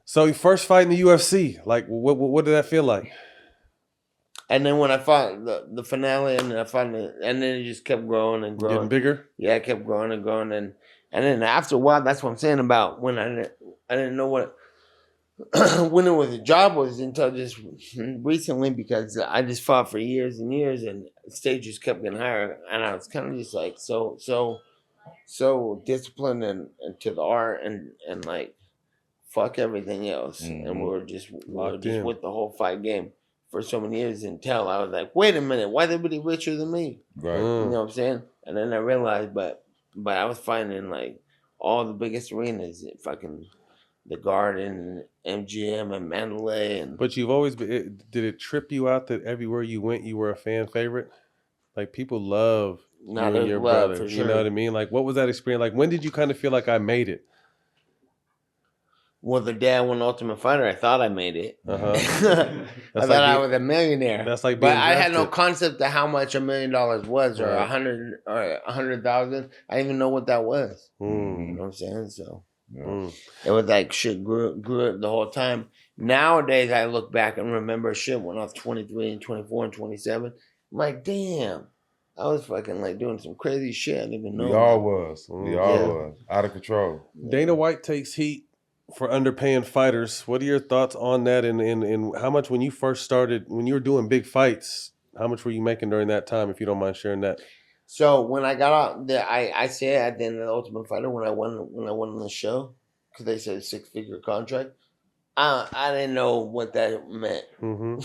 So your first fight in the UFC, like what did that feel like? And then when I fought the finale, and then I fought and then it just kept growing and growing. Getting bigger? Yeah, it kept growing and growing, and then after a while, that's what I'm saying about when I didn't know what when it was a job was until just recently, because I just fought for years and years, and stages kept getting higher, and I was kind of just like so disciplined and to the art, and like fuck everything else, and we were just in. with the whole fight game for so many years until I was like, wait a minute, why everybody richer than me? Right. You know what I'm saying? And then I realized, but I was fighting in like all the biggest arenas, fucking the Garden, MGM, and Mandalay, and. But you've always been. Did it trip you out that everywhere you went, you were a fan favorite? Like people love you and your brother. For sure. You know what I mean? Like, what was that experience like? When did you kind of feel like I made it? Well, the day I won Ultimate Fighter, I thought I made it. Uh-huh. I thought I was a millionaire. That's like being but I had no drafted. concept of how much $1 million was, or Right. 100 or 100,000. I didn't even know what that was. You Mm. know what I'm saying? So Mm. it was like shit grew the whole time. Nowadays, I look back and remember shit when I was 23 and 24 and 27. I'm like, damn, I was fucking like doing some crazy shit I didn't even know. We all was. Mm. We all Yeah. was. Out of control. Dana White takes heat for underpaying fighters. What are your thoughts on that? And how much when you first started, when you were doing big fights, how much were you making during that time? If you don't mind sharing that. So when I got out, I said at the end of the Ultimate Fighter when I won the show, because they said 6-figure contract, I didn't know what that meant. Mm-hmm.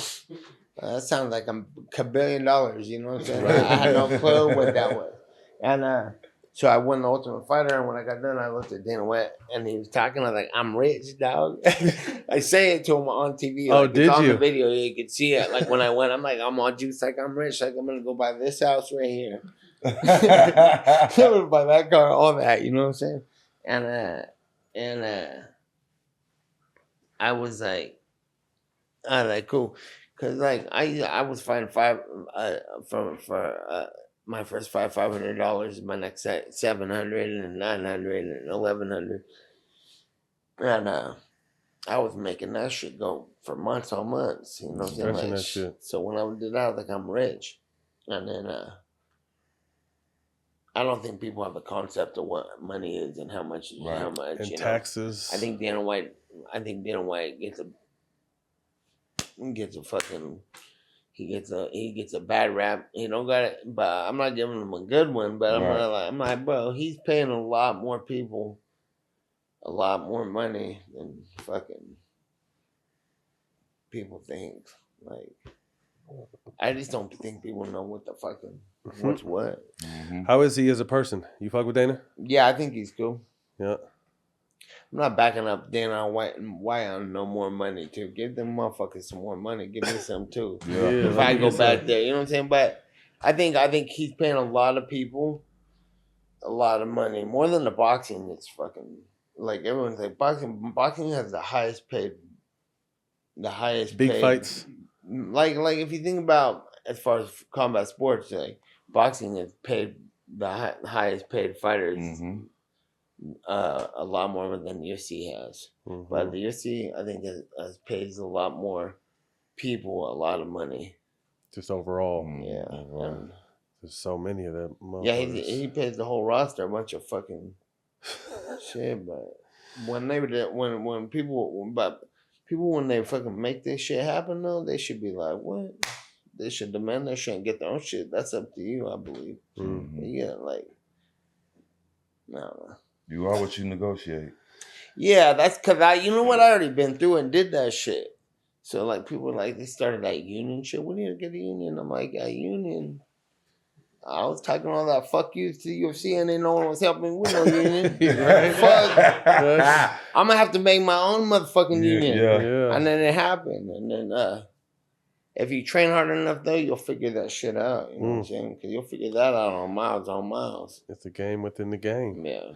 That sounds like I'm $1 billion. You know what I'm saying? I had no clue what that was, and so I won the Ultimate Fighter. And when I got done, I looked at Dana White, and he was talking. I was like, "I'm rich, dog." I say it to him on TV. Oh, like, did it's on you? the video? You could see it. Like when I went, I'm like, I'm on juice. Like I'm rich. Like I'm gonna go buy this house right here. I'm gonna buy that car, all that. You know what I'm saying? And I was like, cool, cause like I was fighting for my first fight $500, my next set $700 and $900 and $1,100, and I was making that shit go for months on months. You know what I'm saying? Stretching Like, that shit. so when I did that, I was like, I'm rich, and then I don't think people have a concept of what money is and how much Right. how much And you know. taxes. I think Dana White gets a fucking he gets a bad rap. He don't got it, but I'm not giving him a good one. But Right. I'm like, bro, he's paying a lot more people a lot more money than fucking people think. Like, I just don't think people know what the fucking what's what. Mm-hmm. How is he as a person? You fuck with Dana? Yeah, I think he's cool. Yeah. I'm not backing up Dana White on no more money too. Give them motherfuckers some more money. Give me some too. Yeah. If let I me go get back some. there, you know what I'm saying? But I think he's paying a lot of people a lot of money, more than the boxing. It's fucking like everyone's like boxing has the highest paid Big paid, fights. Like if you think about as far as combat sports, like boxing is paid the highest paid fighters. Mm-hmm. A lot more than the UFC has. Mhm. But the UFC, I think, has pays a lot more people a lot of money. Just overall. Yeah. Right. And, There's so many of them. yeah, he pays the whole roster a bunch of fucking shit. But when people when they fucking make this shit happen though, they should be like, what? They should demand their shit and get their own shit. That's up to you, I believe. Mm. Yeah, like no. You are what you negotiate. Yeah, that's because you know what? I already been through and did that shit. So, like, people were like, they started that union shit. We need to get a union. I'm like, a union? I was talking all that fuck you to the UFC and then no one was helping me with no union. Right. Fuck. I'm going to have to make my own motherfucking union. Yeah. Yeah. And then it happened. And then, if you train hard enough, though, you'll figure that shit out. You know what I'm saying? Because you'll figure that out on miles. It's a game within the game. Yeah.